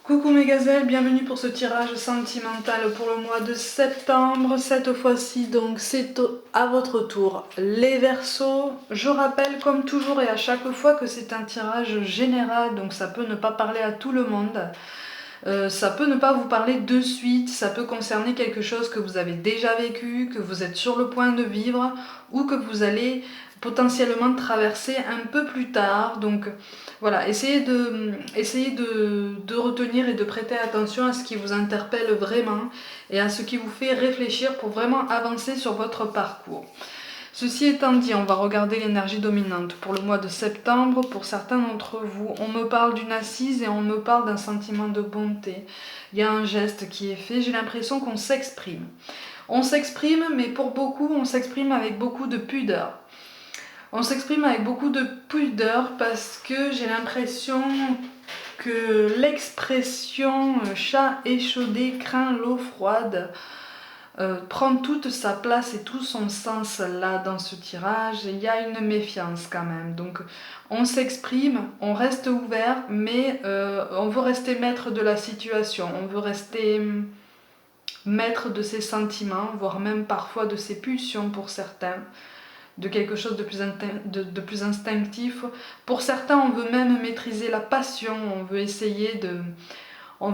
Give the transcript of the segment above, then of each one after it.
Coucou mes gazelles, bienvenue pour ce tirage sentimental pour le mois de septembre. Cette fois-ci donc c'est à votre tour les Verseaux. Je rappelle comme toujours et à chaque fois que c'est un tirage général, donc ça peut ne pas parler à tout le monde. Ça peut ne pas vous parler de suite, ça peut concerner quelque chose que vous avez déjà vécu, que vous êtes sur le point de vivre ou que vous allez potentiellement traverser un peu plus tard. Donc voilà, essayez de retenir et de prêter attention à ce qui vous interpelle vraiment et à ce qui vous fait réfléchir pour vraiment avancer sur votre parcours. Ceci étant dit, on va regarder l'énergie dominante pour le mois de septembre. Pour certains d'entre vous, on me parle d'une assise et on me parle d'un sentiment de bonté. Il y a un geste qui est fait, j'ai l'impression qu'on s'exprime. On s'exprime, mais pour beaucoup, on s'exprime avec beaucoup de pudeur. On s'exprime avec beaucoup de pudeur parce que j'ai l'impression que l'expression chat échaudé craint l'eau froide prend toute sa place et tout son sens là dans ce tirage. Il y a une méfiance quand même, donc on s'exprime, on reste ouvert, mais on veut rester maître de la situation, on veut rester maître de ses sentiments, voire même parfois de ses pulsions pour certains, de quelque chose de plus instinctif. Pour certains, on veut même maîtriser la passion, on veut essayer de ne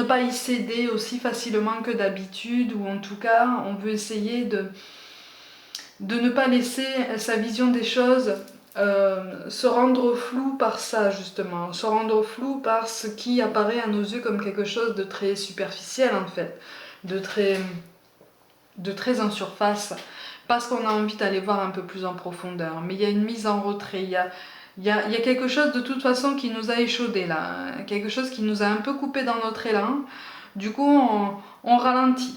pas y céder aussi facilement que d'habitude, ou en tout cas, on veut essayer de ne pas laisser sa vision des choses se rendre floue par ça, justement, se rendre floue par ce qui apparaît à nos yeux comme quelque chose de très superficiel, en fait, de très en surface, parce qu'on a envie d'aller voir un peu plus en profondeur. Mais il y a une mise en retrait, il y a quelque chose de toute façon qui nous a échaudé là, quelque chose qui nous a un peu coupé dans notre élan. Du coup, on ralentit.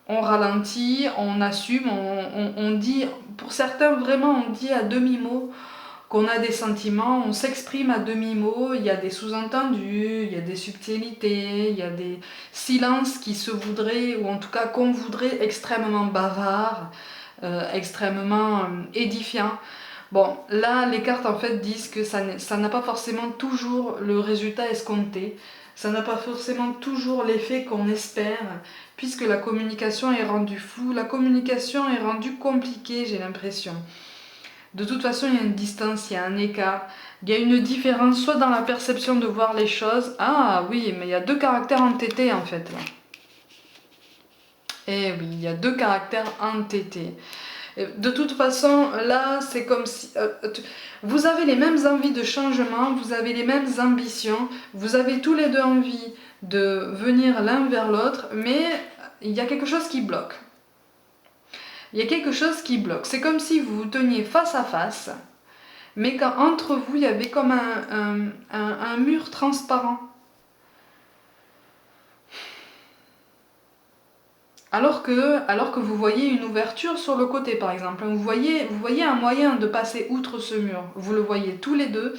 On ralentit, on assume, on dit, pour certains vraiment on dit à demi-mot qu'on a des sentiments, on s'exprime à demi-mot, il y a des sous-entendus, il y a des subtilités, il y a des silences qui se voudraient, ou en tout cas qu'on voudrait extrêmement bavards, extrêmement édifiants. Bon, là, les cartes en fait disent que ça n'a pas forcément toujours le résultat escompté, ça n'a pas forcément toujours l'effet qu'on espère, puisque la communication est rendue floue, la communication est rendue compliquée, j'ai l'impression. De toute façon, il y a une distance, il y a un écart, il y a une différence, soit dans la perception de voir les choses. Ah oui, mais il y a deux caractères entêtés en fait, là. Eh oui, il y a deux caractères entêtés. De toute façon, là, c'est comme si... vous avez les mêmes envies de changement, vous avez les mêmes ambitions, vous avez tous les deux envie de venir l'un vers l'autre, mais il y a quelque chose qui bloque. Il y a quelque chose qui bloque. C'est comme si vous vous teniez face à face, mais qu'entre vous, il y avait comme un mur transparent. Alors que vous voyez une ouverture sur le côté, par exemple. Vous voyez un moyen de passer outre ce mur. Vous le voyez tous les deux,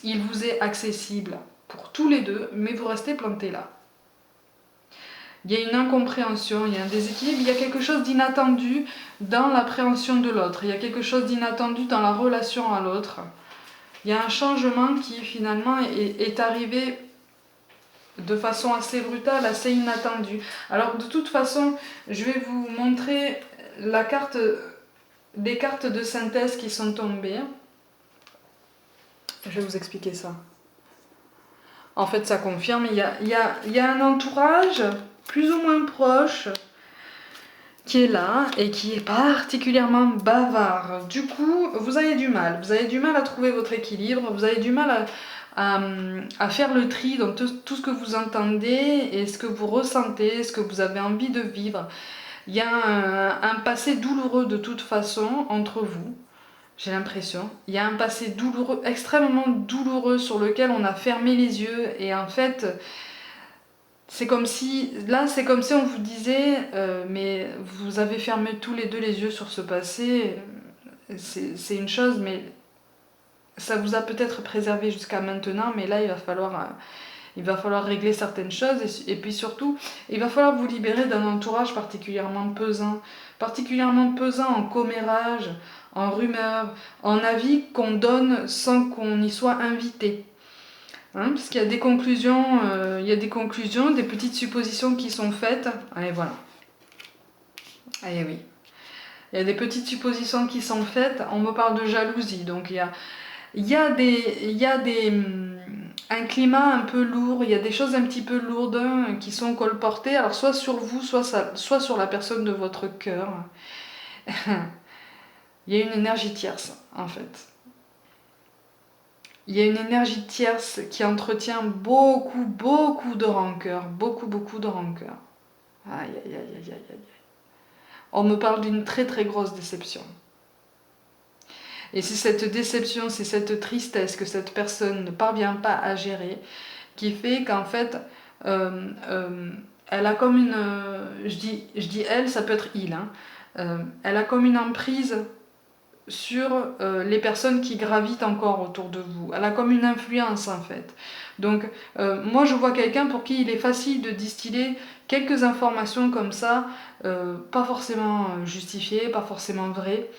il vous est accessible pour tous les deux, mais vous restez plantés là. Il y a une incompréhension, il y a un déséquilibre, il y a quelque chose d'inattendu dans l'appréhension de l'autre. Il y a quelque chose d'inattendu dans la relation à l'autre. Il y a un changement qui finalement est arrivé de façon assez brutale, assez inattendue. Alors de toute façon, je vais vous montrer des cartes de synthèse qui sont tombées. Je vais vous expliquer ça. En fait, ça confirme, il y a un entourage plus ou moins proche qui est là et qui est particulièrement bavard. Du coup, vous avez du mal à trouver votre équilibre, vous avez du mal à faire le tri dans tout ce que vous entendez et ce que vous ressentez, ce que vous avez envie de vivre. Il y a un passé douloureux de toute façon entre vous, j'ai l'impression. Il y a un passé douloureux, extrêmement douloureux, sur lequel on a fermé les yeux, et en fait, c'est comme si on vous disait mais vous avez fermé tous les deux les yeux sur ce passé, c'est une chose, mais ça vous a peut-être préservé jusqu'à maintenant, mais là il va falloir régler certaines choses, et puis surtout il va falloir vous libérer d'un entourage particulièrement pesant en commérage, en rumeurs, en avis qu'on donne sans qu'on y soit invité. hein, parce qu'il y a des conclusions, des petites suppositions qui sont faites. Et voilà. Et oui. Il y a des petites suppositions qui sont faites. On me parle de jalousie, donc un climat un peu lourd, il y a des choses un petit peu lourdes qui sont colportées, alors soit sur vous, soit sur la personne de votre cœur. Il y a une énergie tierce, en fait. Il y a une énergie tierce qui entretient beaucoup de rancœur. Beaucoup de rancœur. Aïe, aïe, aïe, aïe, aïe, aïe. On me parle d'une très grosse déception. Et c'est cette déception, c'est cette tristesse que cette personne ne parvient pas à gérer qui fait qu'en fait, elle a comme une... je dis elle, ça peut être il. Hein, elle a comme une emprise sur les personnes qui gravitent encore autour de vous. Elle a comme une influence en fait. Donc moi je vois quelqu'un pour qui il est facile de distiller quelques informations comme ça, pas forcément justifiées, pas forcément vraies,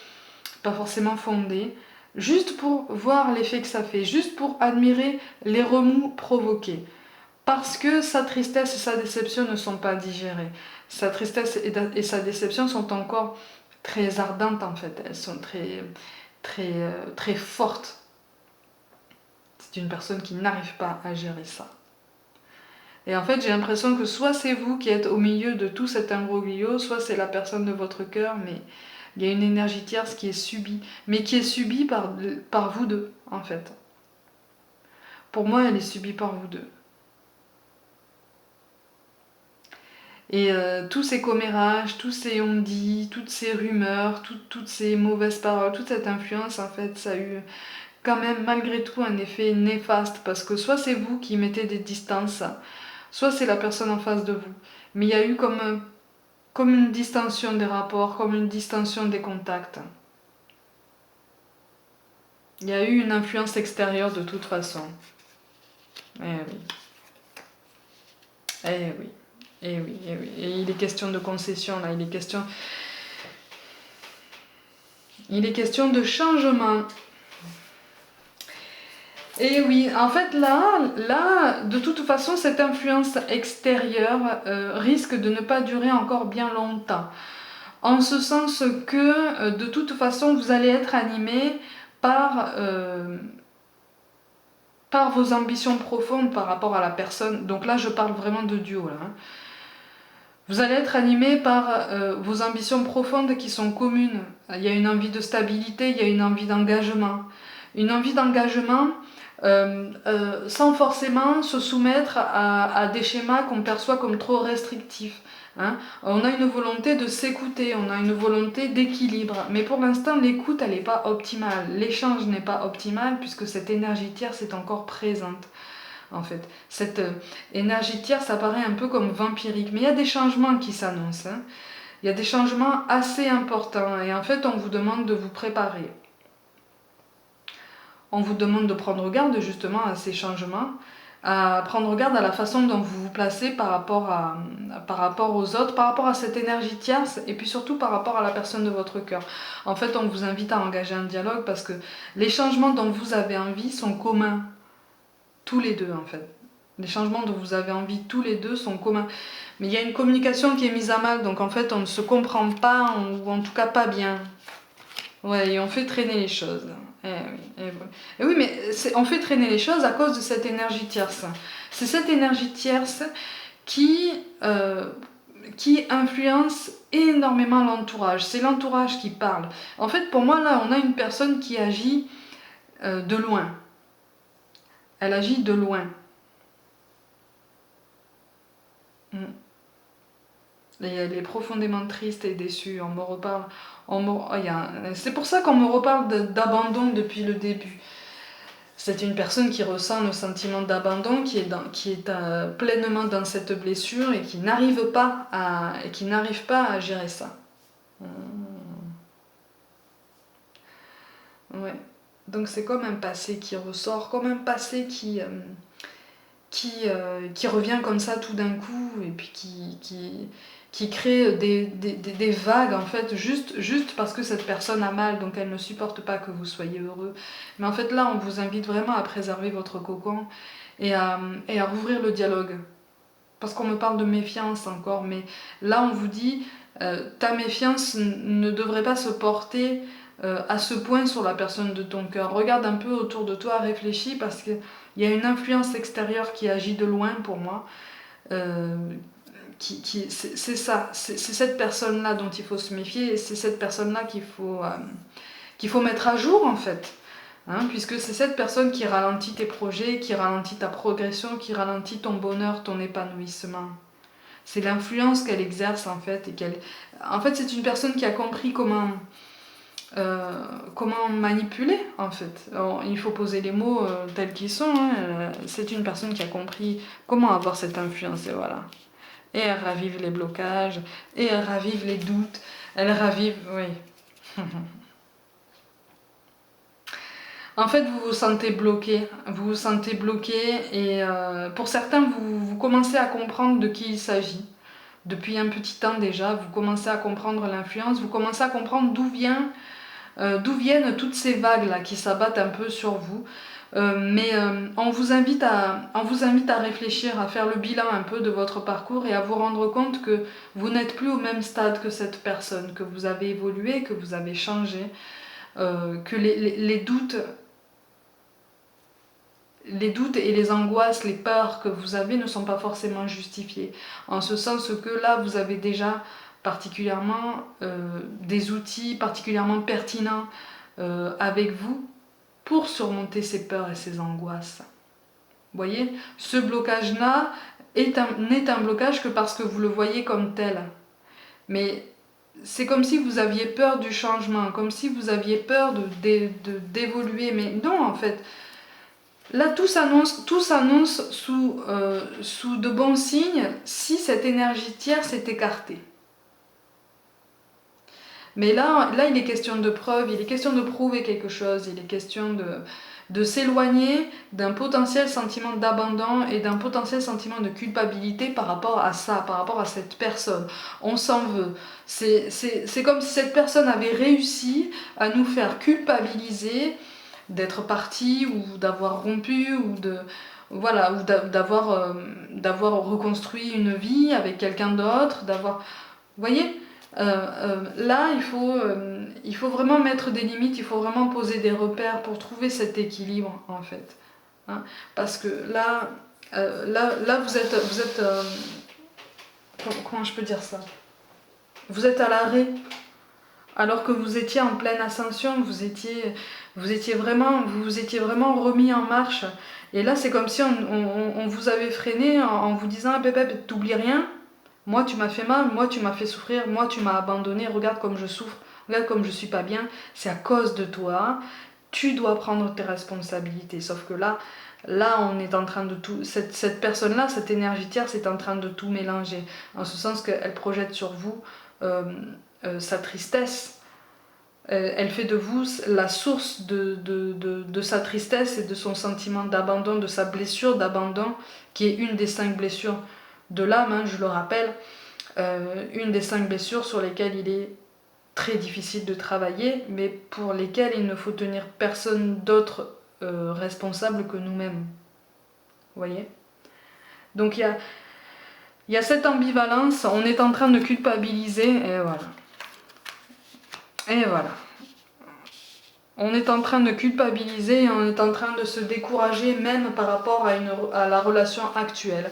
pas forcément fondées, juste pour voir l'effet que ça fait, juste pour admirer les remous provoqués. Parce que sa tristesse et sa déception ne sont pas digérées. Sa tristesse et sa déception sont encore très ardentes en fait. Elles sont très fortes. C'est une personne qui n'arrive pas à gérer ça. Et en fait, j'ai l'impression que soit c'est vous qui êtes au milieu de tout cet imbroglio, soit c'est la personne de votre cœur, mais il y a une énergie tierce qui est subie, mais qui est subie par vous deux, en fait. Pour moi, elle est subie par vous deux. Et tous ces commérages, tous ces on-dit, toutes ces rumeurs, toutes ces mauvaises paroles, toute cette influence, en fait, ça a eu quand même malgré tout un effet néfaste, parce que soit c'est vous qui mettez des distances, soit c'est la personne en face de vous. Mais il y a eu comme une distension des rapports, comme une distension des contacts. Il y a eu une influence extérieure de toute façon. Eh oui. Eh oui. Et oui, et oui. Et il est question de concession, là. Il est question de changement. Et oui, en fait, là, de toute façon, cette influence extérieure risque de ne pas durer encore bien longtemps. En ce sens que, de toute façon, vous allez être animé par vos ambitions profondes par rapport à la personne. Donc là, je parle vraiment de duo, là. Hein. Vous allez être animé par vos ambitions profondes qui sont communes. Il y a une envie de stabilité, il y a une envie d'engagement. Une envie d'engagement sans forcément se soumettre à des schémas qu'on perçoit comme trop restrictifs. Hein. On a une volonté de s'écouter, on a une volonté d'équilibre. Mais pour l'instant, l'écoute, elle n'est pas optimale. L'échange n'est pas optimal puisque cette énergie tierce est encore présente. En fait, cette énergie tierce apparaît un peu comme vampirique, mais il y a des changements qui s'annoncent. Hein. Il y a des changements assez importants et en fait, on vous demande de vous préparer. On vous demande de prendre garde justement à ces changements, à prendre garde à la façon dont vous vous placez par rapport aux autres, par rapport à cette énergie tierce et puis surtout par rapport à la personne de votre cœur. En fait, on vous invite à engager un dialogue parce que les changements dont vous avez envie sont communs. Tous les deux en fait. Les changements dont vous avez envie tous les deux sont communs. Mais il y a une communication qui est mise à mal, donc en fait on ne se comprend pas, ou en tout cas pas bien. Ouais, et on fait traîner les choses. Et oui, mais on fait traîner les choses à cause de cette énergie tierce. C'est cette énergie tierce qui influence énormément l'entourage. C'est l'entourage qui parle. En fait, pour moi, là, on a une personne qui agit de loin. Elle agit de loin. Et elle est profondément triste et déçue. On me reparle. C'est pour ça qu'on me reparle d'abandon depuis le début. C'est une personne qui ressent le sentiment d'abandon, qui est pleinement dans cette blessure et qui n'arrive pas à gérer ça. Ouais. Donc c'est comme un passé qui ressort, comme un passé qui revient comme ça tout d'un coup et puis qui crée des vagues en fait, juste parce que cette personne a mal, donc elle ne supporte pas que vous soyez heureux. Mais en fait là, on vous invite vraiment à préserver votre cocon et à rouvrir le dialogue. Parce qu'on me parle de méfiance encore, mais là on vous dit, ta méfiance ne devrait pas se porter à ce point sur la personne de ton cœur. Regarde un peu autour de toi, réfléchis, parce qu'il y a une influence extérieure qui agit de loin pour moi. C'est ça, c'est cette personne-là dont il faut se méfier, et c'est cette personne-là qu'il faut mettre à jour en fait. Hein, puisque c'est cette personne qui ralentit tes projets, qui ralentit ta progression, qui ralentit ton bonheur, ton épanouissement. C'est l'influence qu'elle exerce en fait. En fait, c'est une personne qui a compris comment manipuler en fait. Alors, il faut poser les mots tels qu'ils sont. Hein. C'est une personne qui a compris comment avoir cette influence, et voilà. Et elle ravive les blocages, et elle ravive les doutes, elle ravive... Oui. En fait, vous vous sentez bloqué et pour certains, vous commencez à comprendre de qui il s'agit. Depuis un petit temps déjà, vous commencez à comprendre l'influence, vous commencez à comprendre d'où viennent toutes ces vagues-là qui s'abattent un peu sur vous. Mais on vous invite à réfléchir, à faire le bilan un peu de votre parcours et à vous rendre compte que vous n'êtes plus au même stade que cette personne, que vous avez évolué, que vous avez changé, que les doutes et les angoisses, les peurs que vous avez ne sont pas forcément justifiées. En ce sens que là, vous avez déjà particulièrement des outils particulièrement pertinents avec vous pour surmonter ces peurs et ces angoisses. Vous voyez, ce blocage-là n'est un blocage que parce que vous le voyez comme tel. Mais c'est comme si vous aviez peur du changement, comme si vous aviez peur d'évoluer. Mais non, en fait, là, tout s'annonce sous de bons signes si cette énergie tierce est écartée. Mais là, il est question de preuve, il est question de prouver quelque chose, il est question de s'éloigner d'un potentiel sentiment d'abandon et d'un potentiel sentiment de culpabilité par rapport à ça, par rapport à cette personne. On s'en veut. C'est comme si cette personne avait réussi à nous faire culpabiliser d'être parti ou d'avoir rompu ou d'avoir reconstruit une vie avec quelqu'un d'autre, d'avoir... Vous voyez, là, il faut vraiment mettre des limites, il faut vraiment poser des repères pour trouver cet équilibre, en fait. Hein, parce que là vous êtes comment je peux dire ça? Vous êtes à l'arrêt, alors que vous étiez en pleine ascension, vous étiez vraiment remis en marche. Et là, c'est comme si on vous avait freiné en vous disant ah, bébé, t'oublies rien. Moi, tu m'as fait mal, moi, tu m'as fait souffrir, moi, tu m'as abandonné, regarde comme je souffre, regarde comme je suis pas bien, c'est à cause de toi, tu dois prendre tes responsabilités. Sauf que là, on est en train de tout... Cette personne-là, cette énergie tierce, est en train de tout mélanger. En ce sens qu'elle projette sur vous sa tristesse. Elle fait de vous la source de sa tristesse et de son sentiment d'abandon, de sa blessure d'abandon, qui est une des 5 blessures de l'âme, hein, je le rappelle, une des 5 blessures sur lesquelles il est très difficile de travailler, mais pour lesquelles il ne faut tenir personne d'autre responsable que nous-mêmes. Vous voyez? Donc il y a cette ambivalence, on est en train de culpabiliser, et voilà. Et voilà. On est en train de culpabiliser et on est en train de se décourager même par rapport à la relation actuelle.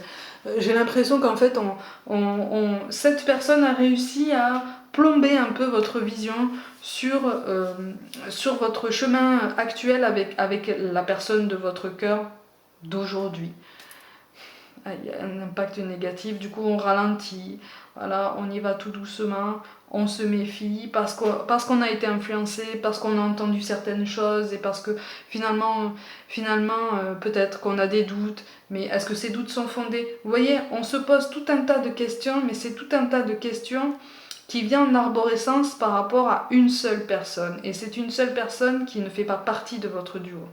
J'ai l'impression qu'en fait, cette personne a réussi à plomber un peu votre vision sur votre chemin actuel avec la personne de votre cœur d'aujourd'hui. Il y a un impact négatif, du coup on ralentit, voilà, on y va tout doucement, on se méfie parce qu'on a été influencé, parce qu'on a entendu certaines choses et parce que finalement peut-être qu'on a des doutes, mais est-ce que ces doutes sont fondés? Vous voyez, on se pose tout un tas de questions, mais c'est tout un tas de questions qui viennent en arborescence par rapport à une seule personne, et c'est une seule personne qui ne fait pas partie de votre duo.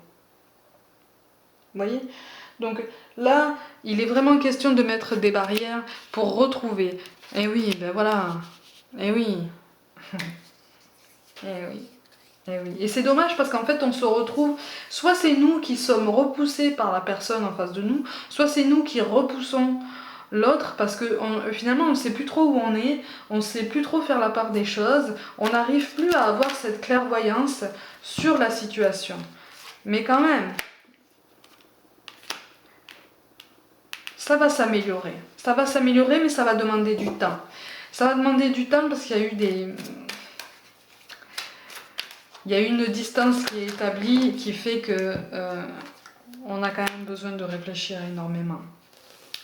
Vous voyez? Donc là, il est vraiment question de mettre des barrières pour retrouver. Et oui, ben voilà. Et oui. Et oui. Et oui. Et c'est dommage parce qu'en fait, on se retrouve, soit c'est nous qui sommes repoussés par la personne en face de nous, soit c'est nous qui repoussons l'autre parce que finalement, on ne sait plus trop où on ne sait plus trop faire la part des choses, on n'arrive plus à avoir cette clairvoyance sur la situation. Mais quand même, ça va s'améliorer. Ça va s'améliorer, mais ça va demander du temps. Ça va demander du temps parce qu'il y a eu il y a une distance qui est établie qui fait que on a quand même besoin de réfléchir énormément.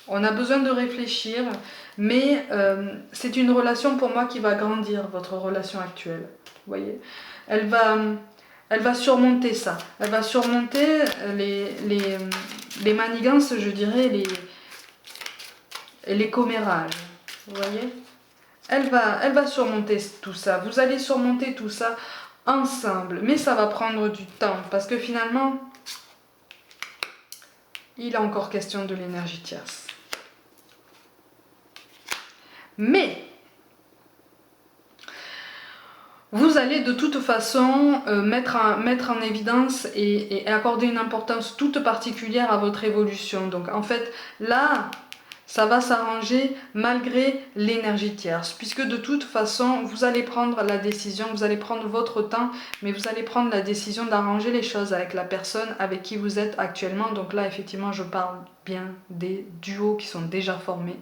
On a besoin de réfléchir, mais c'est une relation pour moi qui va grandir, votre relation actuelle. Vous voyez, elle va surmonter ça. Elle va surmonter les manigances, je dirais, les commérages. Vous voyez, elle va surmonter tout ça. Vous allez surmonter tout ça ensemble, mais ça va prendre du temps parce que finalement, il est encore question de l'énergie tierce. Mais vous allez de toute façon mettre en évidence et accorder une importance toute particulière à votre évolution. Donc en fait, là, ça va s'arranger malgré l'énergie tierce, puisque de toute façon, vous allez prendre la décision, vous allez prendre votre temps, mais vous allez prendre la décision d'arranger les choses avec la personne avec qui vous êtes actuellement. Donc là, effectivement, je parle bien des duos qui sont déjà formés.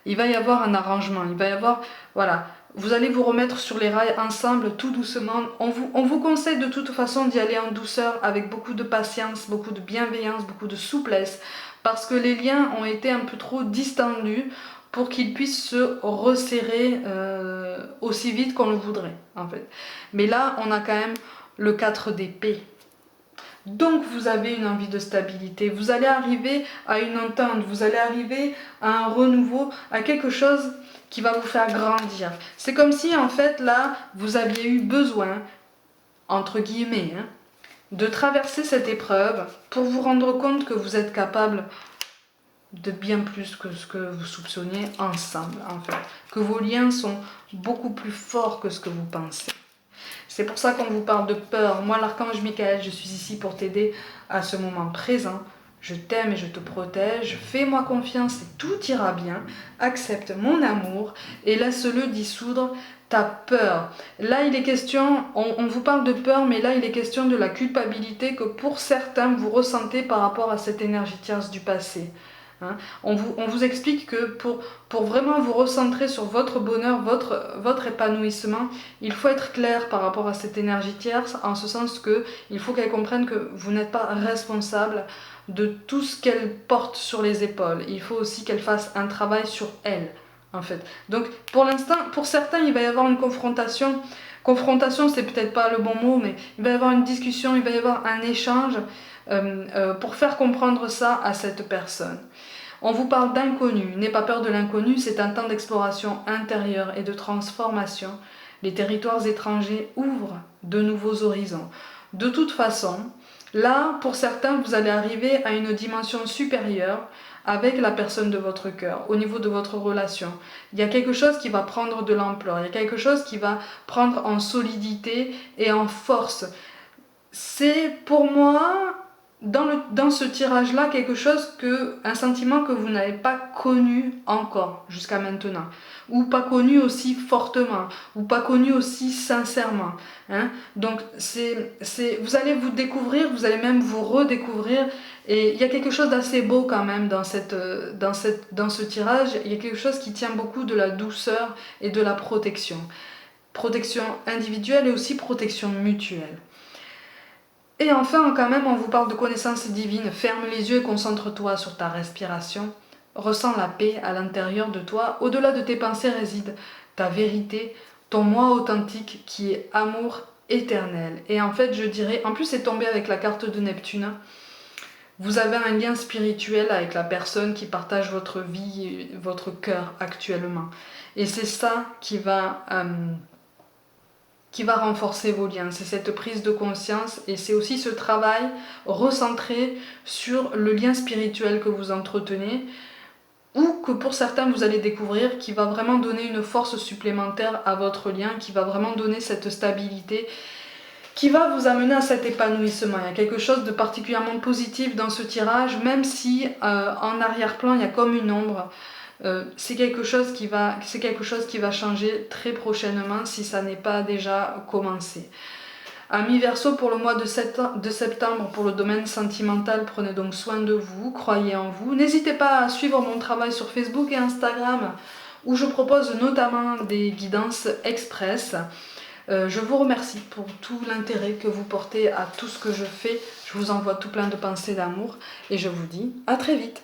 Il va y avoir un arrangement, il va y avoir, voilà, vous allez vous remettre sur les rails ensemble tout doucement. On vous conseille de toute façon d'y aller en douceur avec beaucoup de patience, beaucoup de bienveillance, beaucoup de souplesse, parce que les liens ont été un peu trop distendus pour qu'ils puissent se resserrer aussi vite qu'on le voudrait en fait. Mais là, on a quand même le 4 d'épée. Donc vous avez une envie de stabilité, vous allez arriver à une entente, vous allez arriver à un renouveau, à quelque chose qui va vous faire grandir. C'est comme si en fait là, vous aviez eu besoin, entre guillemets, de traverser cette épreuve pour vous rendre compte que vous êtes capable de bien plus que ce que vous soupçonniez ensemble en fait. Que vos liens sont beaucoup plus forts que ce que vous pensez. C'est pour ça qu'on vous parle de peur. Moi, l'archange Michael, je suis ici pour t'aider à ce moment présent. Je t'aime et je te protège. Fais-moi confiance et tout ira bien. Accepte mon amour et laisse-le dissoudre ta peur. Là, il est question, on vous parle de peur, mais là, il est question de la culpabilité que pour certains, vous ressentez par rapport à cette énergie tierce du passé. Hein, on vous explique que pour vraiment vous recentrer sur votre bonheur, votre épanouissement, il faut être clair par rapport à cette énergie tierce, en ce sens que il faut qu'elle comprenne que vous n'êtes pas responsable de tout ce qu'elle porte sur les épaules. Il faut aussi qu'elle fasse un travail sur elle, en fait. Donc pour l'instant, pour certains, il va y avoir une confrontation. Confrontation, c'est peut-être pas le bon mot, mais il va y avoir une discussion, il va y avoir un échange pour faire comprendre ça à cette personne. On vous parle d'inconnu, n'aie pas peur de l'inconnu, c'est un temps d'exploration intérieure et de transformation. Les territoires étrangers ouvrent de nouveaux horizons. De toute façon, là, pour certains, vous allez arriver à une dimension supérieure avec la personne de votre cœur, au niveau de votre relation. Il y a quelque chose qui va prendre de l'ampleur, il y a quelque chose qui va prendre en solidité et en force. C'est pour moi, dans ce tirage-là, quelque chose un sentiment que vous n'avez pas connu encore jusqu'à maintenant, ou pas connu aussi fortement, ou pas connu aussi sincèrement. Hein. Donc vous allez vous découvrir, vous allez même vous redécouvrir, et il y a quelque chose d'assez beau quand même dans ce tirage. Il y a quelque chose qui tient beaucoup de la douceur et de la protection. Protection individuelle et aussi protection mutuelle. Et enfin, quand même, on vous parle de connaissance divine. Ferme les yeux et concentre-toi sur ta respiration. Ressens la paix à l'intérieur de toi. Au-delà de tes pensées réside ta vérité, ton moi authentique qui est amour éternel. Et en fait, je dirais, en plus c'est tombé avec la carte de Neptune, vous avez un lien spirituel avec la personne qui partage votre vie, votre cœur actuellement. Et c'est ça qui va qui va renforcer vos liens. C'est cette prise de conscience et c'est aussi ce travail recentré sur le lien spirituel que vous entretenez ou que pour certains vous allez découvrir qui va vraiment donner une force supplémentaire à votre lien, qui va vraiment donner cette stabilité, qui va vous amener à cet épanouissement. Il y a quelque chose de particulièrement positif dans ce tirage, même si en arrière-plan il y a comme une ombre. C'est quelque chose qui va changer très prochainement si ça n'est pas déjà commencé. Amis Verseau, pour le mois de septembre, pour le domaine sentimental, prenez donc soin de vous, croyez en vous. N'hésitez pas à suivre mon travail sur Facebook et Instagram, où je propose notamment des guidances express. Je vous remercie pour tout l'intérêt que vous portez à tout ce que je fais. Je vous envoie tout plein de pensées d'amour et je vous dis à très vite.